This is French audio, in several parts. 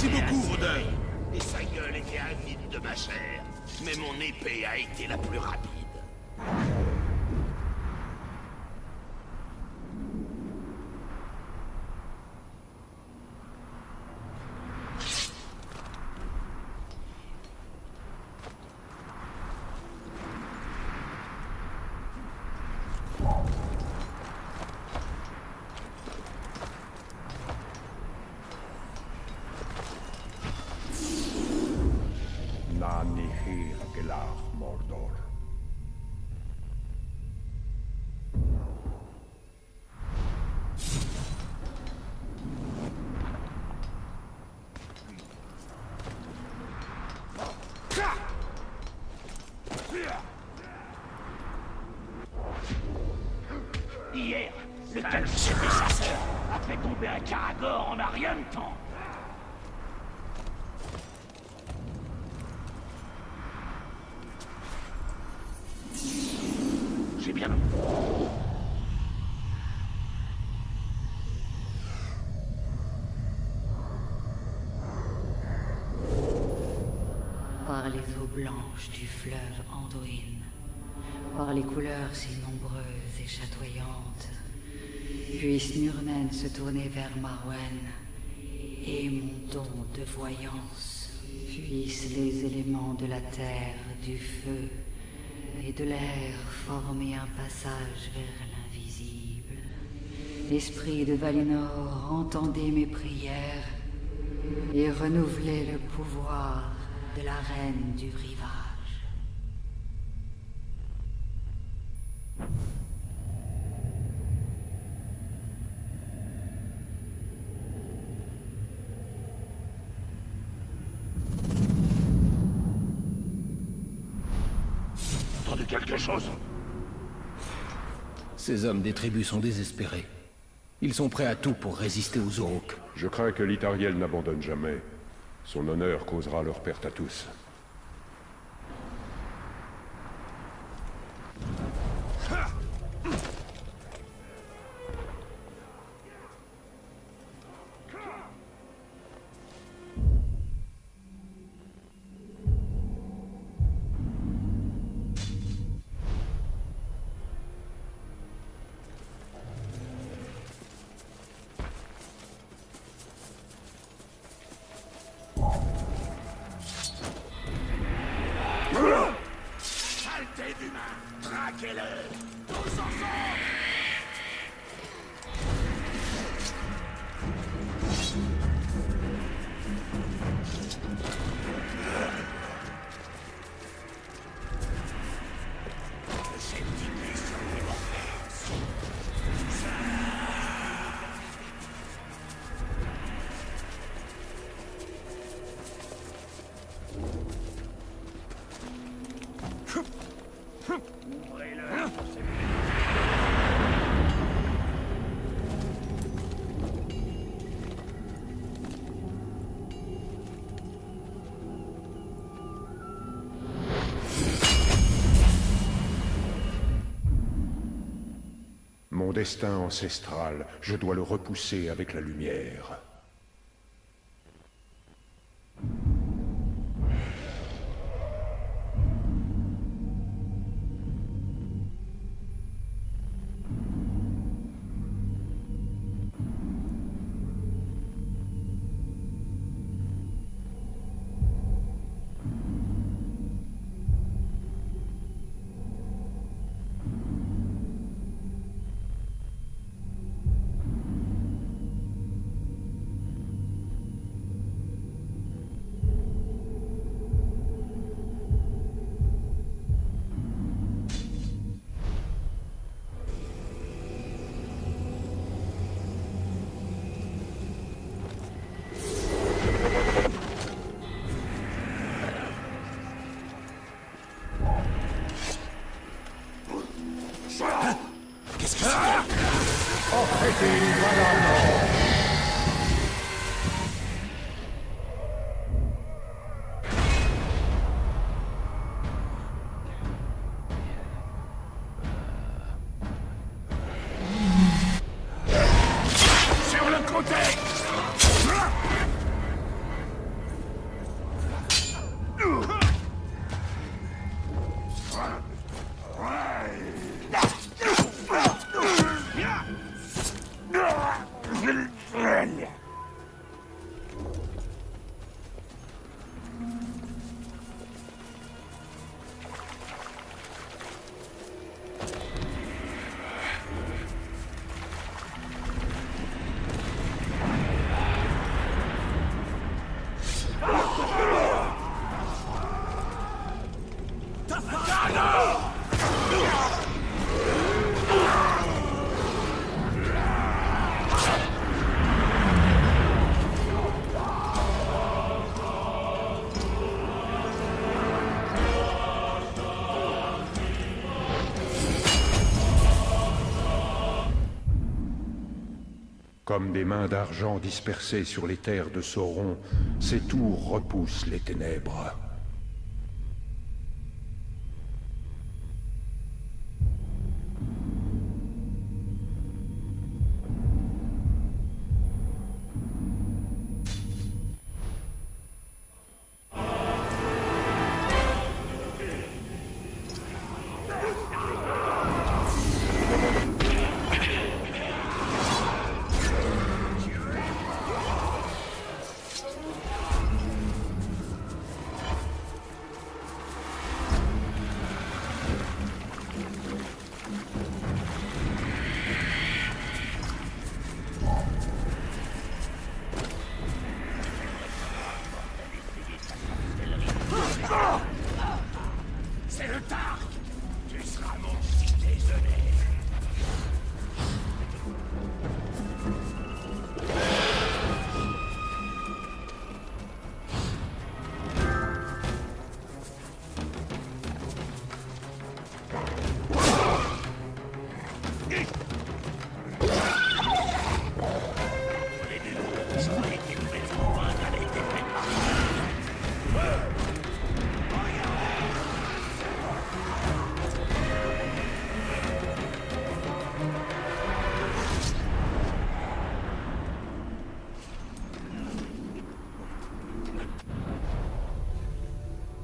Merci beaucoup, Rodin. Et sa gueule était avide de ma chair. Mais mon épée a été la plus rapide. Nanihir Gelach Mordor. Hier, le calchet des chasseurs a fait tomber un Caragor en un rien de temps. J'ai bien... Par les eaux blanches du fleuve Anduin, par les couleurs si nombreuses et chatoyantes, puisse Nurnen se tourner vers Marwen, et mon don de voyance, puissent les éléments de la terre, du feu et de l'air former un passage vers l'invisible. Esprit de Valinor, entendez mes prières et renouvelez le pouvoir de la reine du rivage. Entendu quelque chose? Ces hommes des tribus sont désespérés. Ils sont prêts à tout pour résister aux Uruk. Je crains que l'Itariel n'abandonne jamais. Son honneur causera leur perte à tous. Saleté d'humain! Traquez-le! Tous ensemble! Ces petites questions qui m'enferment. Ouvrez-le pour ces... Mon destin ancestral, je dois le repousser avec la lumière. Comme des mains d'argent dispersées sur les terres de Sauron, ces tours repoussent les ténèbres. C'est le Tark! Tu seras mon petit déjeuner!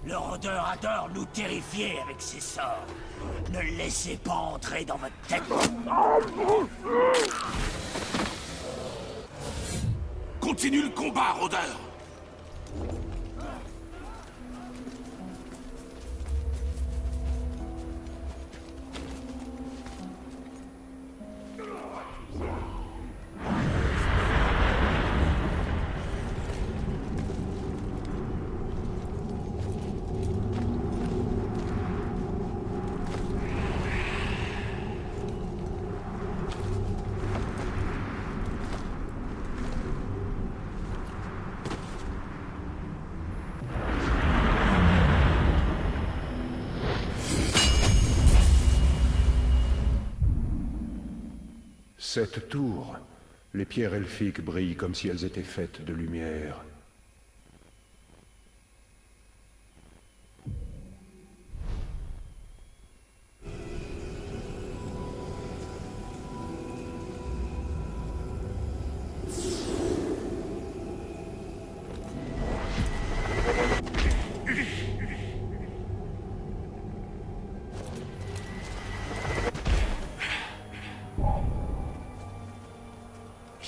Le rôdeur adore nous terrifier avec ses sorts. Ne le laissez pas entrer dans votre tête. Continue le combat, rôdeur! Cette tour, les pierres elfiques brillent comme si elles étaient faites de lumière.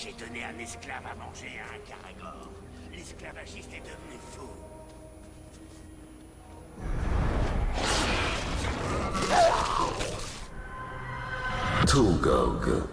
J'ai donné un esclave à manger à un Caragor. L'esclavagiste est devenu fou. Tulgog.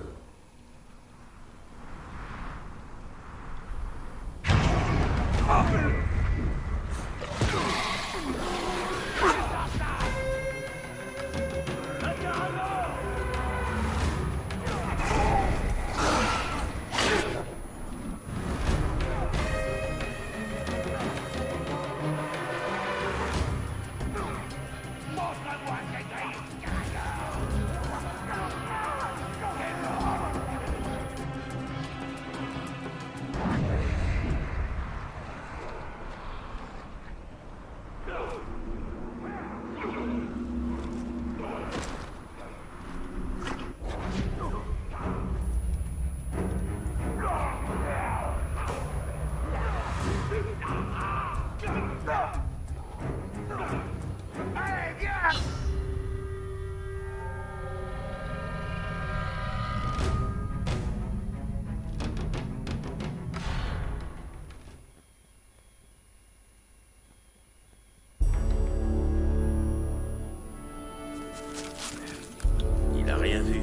Il a rien vu.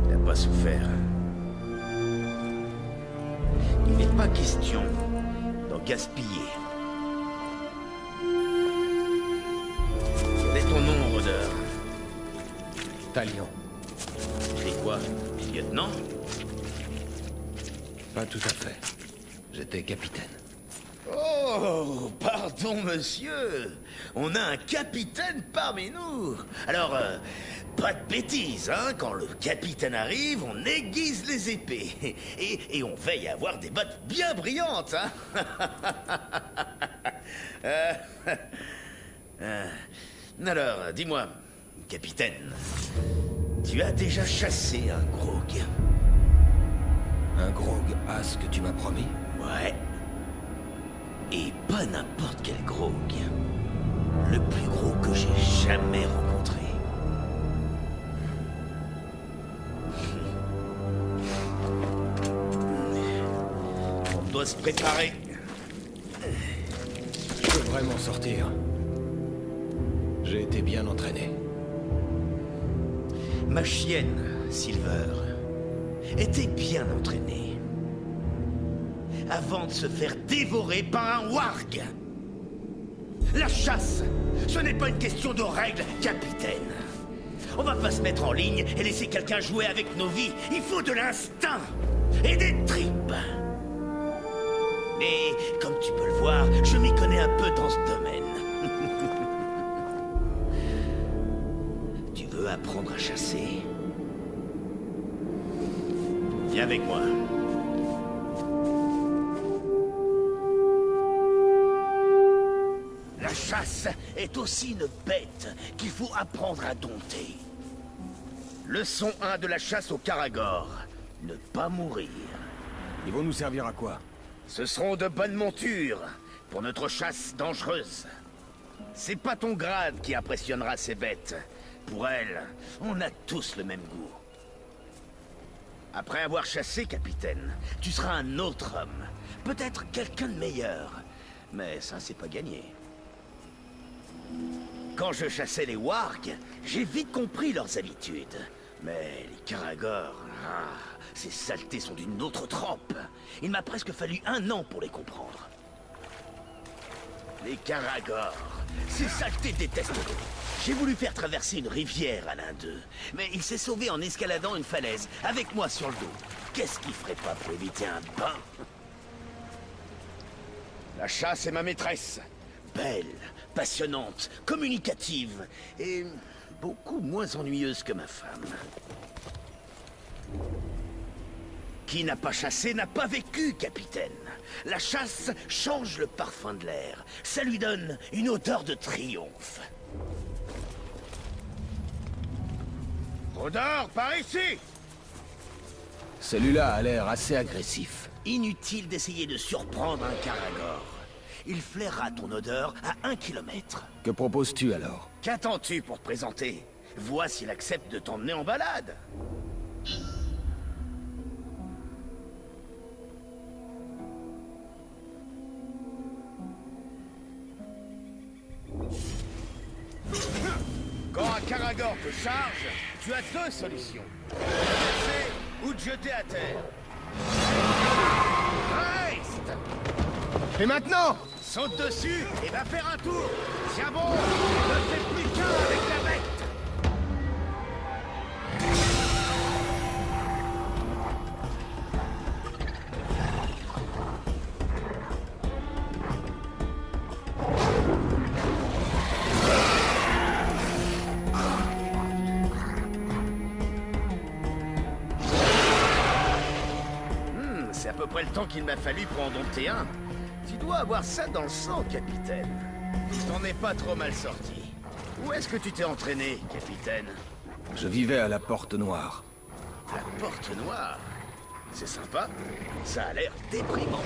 Il n'a pas souffert. Il n'est pas question d'en gaspiller. Quel est ton nom, rôdeur? Talion. C'est quoi, lieutenant? Pas tout à fait. J'étais capitaine. Oh, pardon, monsieur. On a un capitaine parmi nous. Alors, pas de bêtises, hein. Quand le capitaine arrive, on aiguise les épées. Et on veille à avoir des bottes bien brillantes, hein. Alors, dis-moi, capitaine, tu as déjà chassé un grog? Un grog a ce que tu m'as promis? Ouais. Et pas n'importe quel grog. Le plus gros que j'ai jamais rencontré. On doit se préparer. Je peux vraiment sortir. J'ai été bien entraîné. Ma chienne, Silver, était bien entraînée. Avant de se faire dévorer par un warg. La chasse, ce n'est pas une question de règles, capitaine. On va pas se mettre en ligne et laisser quelqu'un jouer avec nos vies. Il faut de l'instinct et des tripes. Mais, comme tu peux le voir, je m'y connais un peu dans ce domaine. Tu veux apprendre à chasser? Viens avec moi. La chasse est aussi une bête qu'il faut apprendre à dompter. Leçon 1 de la chasse au Karagor. Ne pas mourir. Ils vont nous servir à quoi? Ce seront de bonnes montures pour notre chasse dangereuse. C'est pas ton grade qui impressionnera ces bêtes. Pour elles, on a tous le même goût. Après avoir chassé, capitaine, tu seras un autre homme. Peut-être quelqu'un de meilleur. Mais ça, c'est pas gagné. Quand je chassais les wargs, j'ai vite compris leurs habitudes. Mais les Karagor, ces saletés sont d'une autre trempe. Il m'a presque fallu 1 an pour les comprendre. Les Karagor, ces saletés détestent l'eau. J'ai voulu faire traverser une rivière à l'un d'eux, mais il s'est sauvé en escaladant une falaise, avec moi sur le dos. Qu'est-ce qu'il ferait pas pour éviter un bain? La chasse est ma maîtresse. Belle, passionnante, communicative, et beaucoup moins ennuyeuse que ma femme. Qui n'a pas chassé n'a pas vécu, capitaine. La chasse change le parfum de l'air. Ça lui donne une odeur de triomphe. Rodor, par ici! Celui-là a l'air assez agressif. Inutile d'essayer de surprendre un Karagor. Il flairera ton odeur à 1 kilomètre. Que proposes-tu alors? Qu'attends-tu pour te présenter? Vois s'il accepte de t'emmener en balade. Quand un Karagor te charge, tu as 2 solutions. De chasser ou de jeter à terre. Reste! Et maintenant? Saute dessus et va faire un tour. Tiens bon, ne fais plus qu'un avec la bête. C'est à peu près le temps qu'il m'a fallu pour en dompter un. Tu dois avoir ça dans le sang, capitaine. Tu t'en es pas trop mal sorti. Où est-ce que tu t'es entraîné, capitaine? Je vivais à la Porte Noire. La Porte Noire? C'est sympa. Ça a l'air déprimant.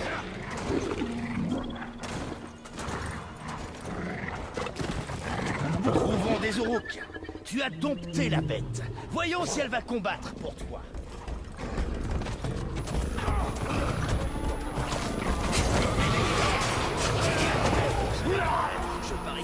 Trouvons des Uruks. Tu as dompté la bête. Voyons si elle va combattre pour toi. Je parie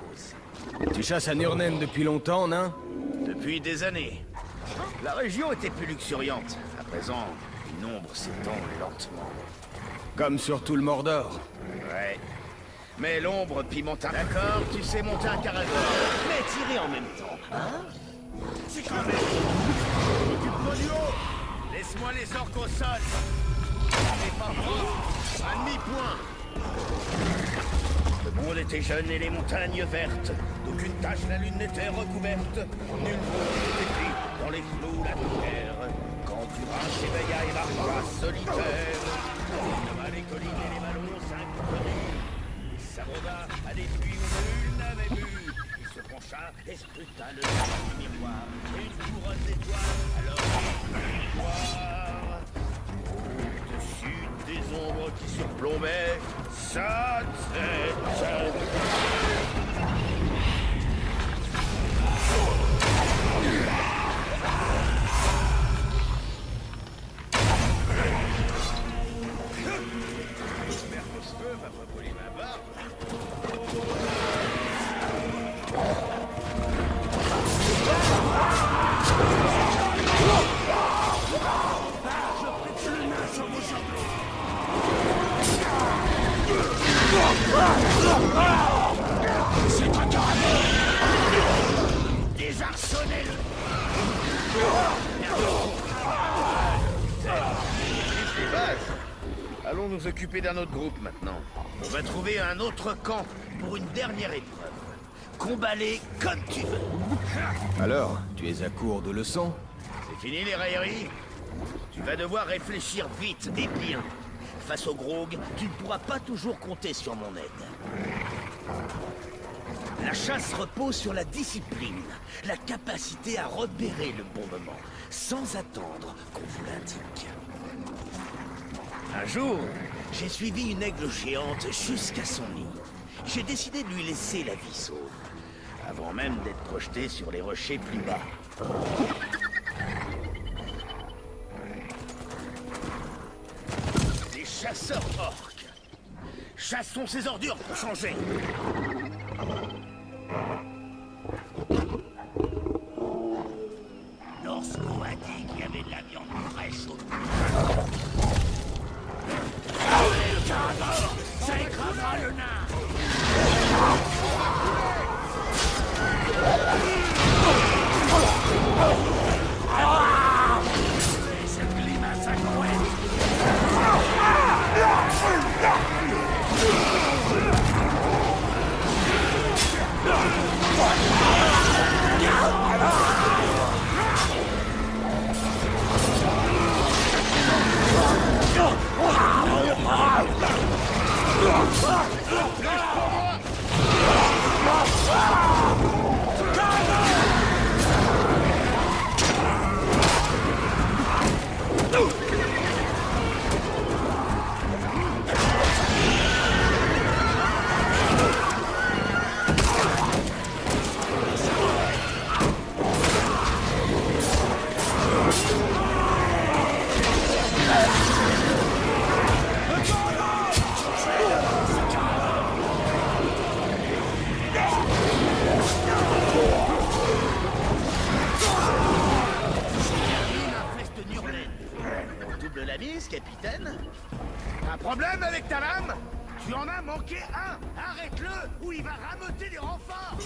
cause. Tu chasses à Nurnen depuis longtemps, nain? Depuis des années. La région était plus luxuriante. À présent, une ombre s'étend lentement. Comme sur tout le Mordor. Ouais. Mais l'ombre pimente un... D'accord, tu sais monter un caragor, mais tirer en même temps, hein? C'est quand même... Occupe-toi du haut. Laisse-moi les orques au sol. Et par contre, à demi-point. Le monde était jeune et les montagnes vertes. D'aucune tache la lune n'était recouverte. Nul monde n'était pris dans les flots la terre. Quand Durin s'éveilla et marcha solitaire. Il nomma les collines et les vallons s'inconnus. Il s'abreuva à des puits où nul n'avait bu. Il se pencha et scruta le miroir. Et une couronne d'étoiles alors victoire. Au-dessus des ombres qui surplombaient sa tête. J'espère que ce feu va pas brûler ma barbe. C'est un carabin. Désarçonnez le... Les bases. Allons nous occuper d'un autre groupe maintenant. On va trouver un autre camp pour une dernière épreuve. Combat-les comme tu veux. Alors, tu es à court de leçons? C'est fini les railleries. Tu vas devoir réfléchir vite et bien. Face au Grog, tu ne pourras pas toujours compter sur mon aide. La chasse repose sur la discipline, la capacité à repérer le bon moment, sans attendre qu'on vous l'indique. Un jour, j'ai suivi une aigle géante jusqu'à son nid. J'ai décidé de lui laisser la vie sauve, avant même d'être projeté sur les rochers plus bas. Des chasseurs orques. Chassons ces ordures pour changer. Lorsqu'on a dit qu'il y avait de la viande fraîche au le caragor, ça écrasera le nain. Cette grimace incroyable. Capitaine? Un problème avec ta lame? Tu en as manqué un! Arrête-le ou il va rameuter les renforts!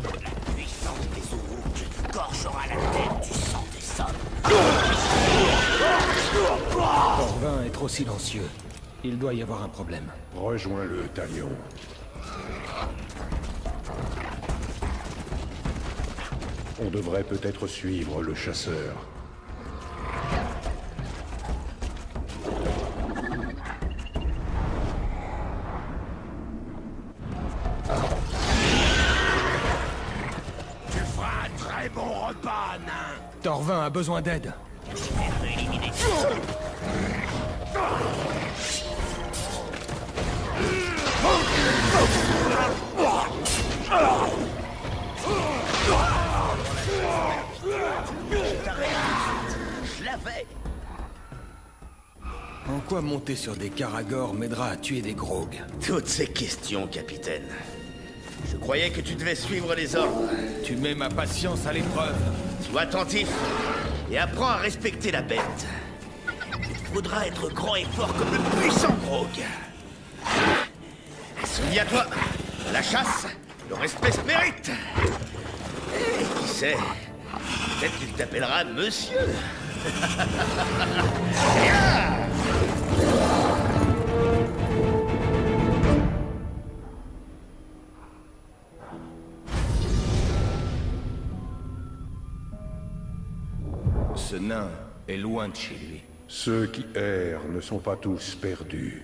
La puissance des Uruks gorgera la terre du sang des hommes. Corvin est trop silencieux. Il doit y avoir un problème. Rejoins-le, Talion. On devrait peut-être suivre le chasseur. Tu feras un très bon repas, nain. Torvin a besoin d'aide. Éliminé. Je l'avais! En quoi monter sur des Karagor m'aidera à tuer des Grog? Toutes ces questions, capitaine. Je croyais que tu devais suivre les ordres. Tu mets ma patience à l'épreuve. Sois attentif et apprends à respecter la bête. Il faudra être grand et fort comme le puissant Grog. Souviens-toi, la chasse, le respect se mérite. Et qui sait, peut-être qu'il t'appellera monsieur. Ce nain est loin de chez lui. Ceux qui errent ne sont pas tous perdus.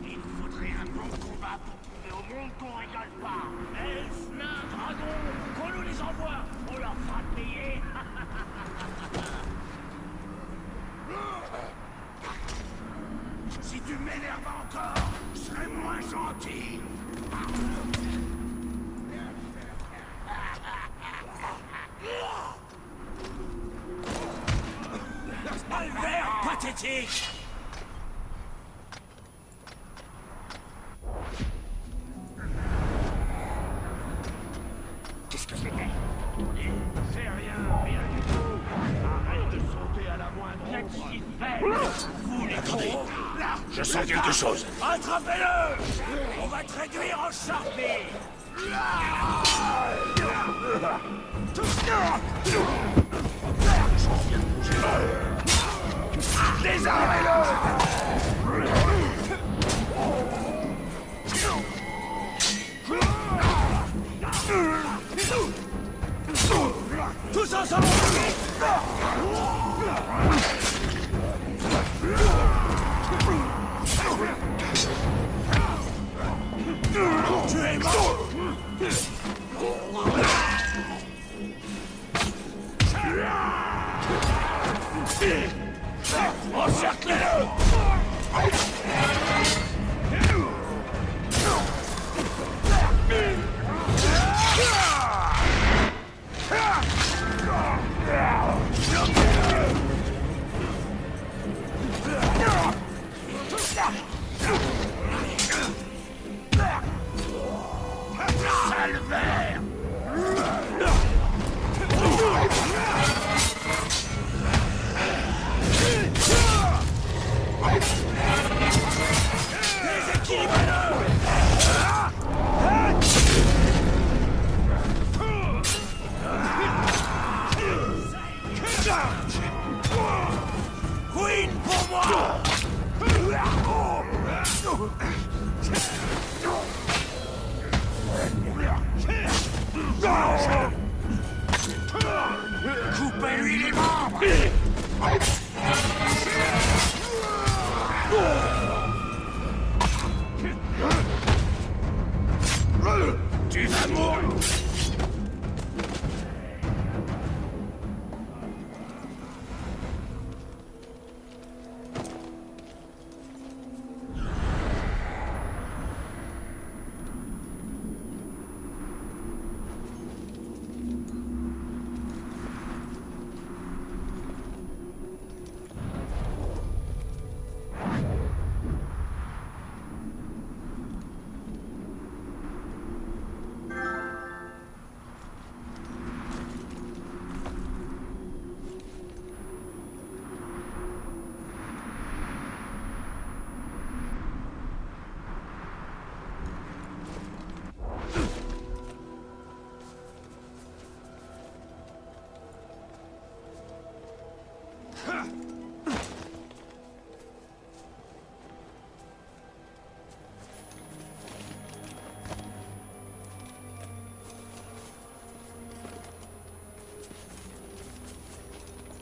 Il faudrait un bon combat pour prouver au monde qu'on rigole pas. Elfes, nains, dragons, qu'on nous les envoie, on leur fera payer. Si tu m'énerves encore, je serai moins gentil. Albert pathétique. Qu'est-ce que c'était? C'est rien, rien du tout. Arrête de sauter à la moindre ombre. Vous êtes si faibles. Vous les taureaux. Là, Je sens quelque chose. attrapez-le. On va te réduire en charpie. Tous ensemble. Tu es mort. Encerclez-le. Salvaire. Queen pour moi. Coupez-lui les membres. Tu vas mourir.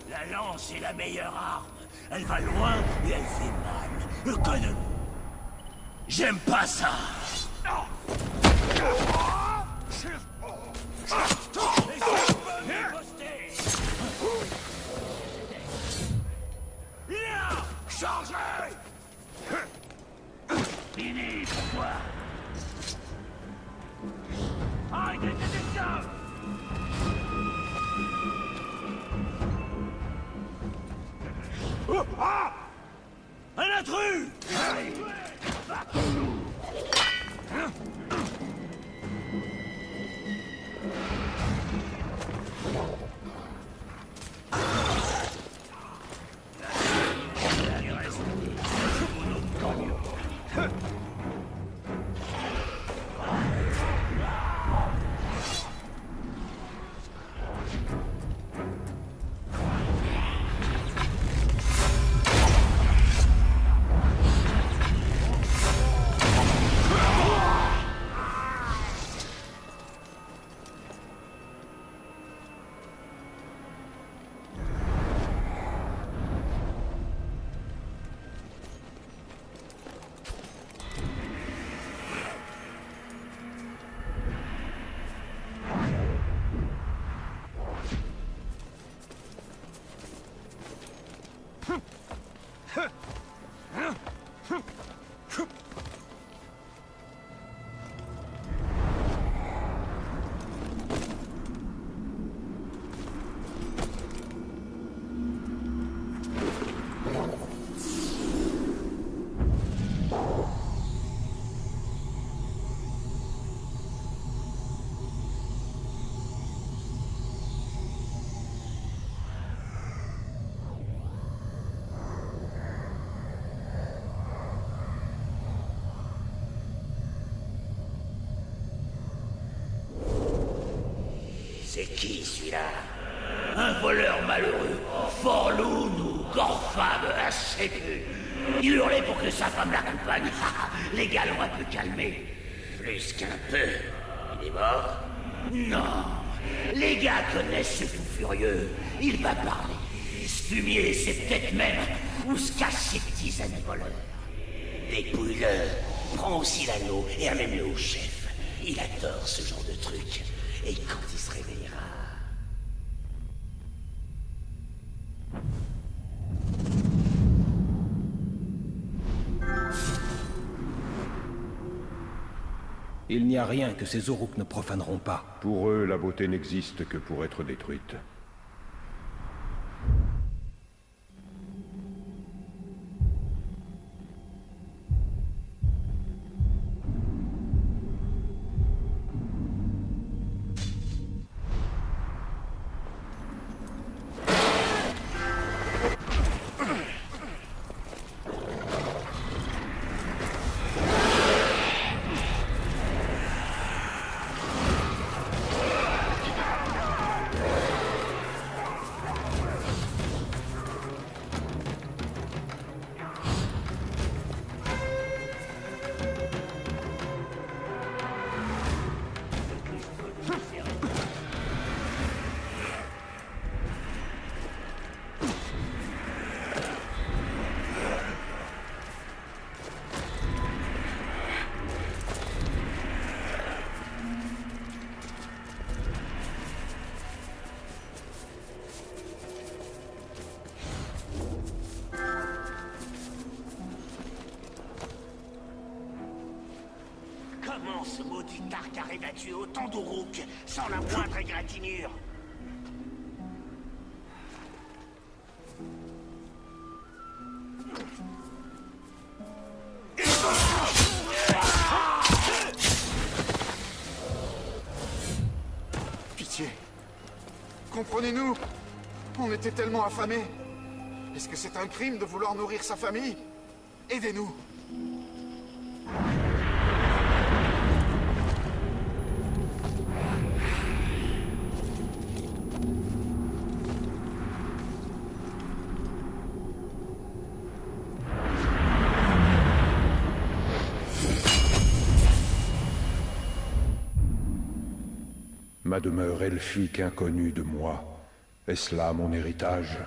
La lance est la meilleure arme. Elle va loin et elle fait mal. Que de... J'aime pas ça. Un intrus! C'est qui celui-là? Un voleur malheureux, Forloon ou Gorfab insécu. Il hurlait pour que sa femme l'accompagne. Les gars l'ont un peu calmé. Plus qu'un peu. Il est mort? Non. Les gars connaissent ce fou furieux. Il va parler. Ce fumier, c'est peut-être même où se cachent ses petits amis voleurs. Dépouille-le. Prends aussi l'anneau et amène-le au chef. Il adore ce genre de truc. Et quand il se réveillera... Il n'y a rien que ces Uruk ne profaneront pas. Pour eux, la beauté n'existe que pour être détruite. Comment ce maudit Tark arrive à tuer autant d'Uruk sans la moindre égratignure? Pitié. Comprenez-nous. On était tellement affamés. Est-ce que c'est un crime de vouloir nourrir sa famille? Aidez-nous. Ma demeure elfique inconnue de moi. Est-ce là mon héritage ?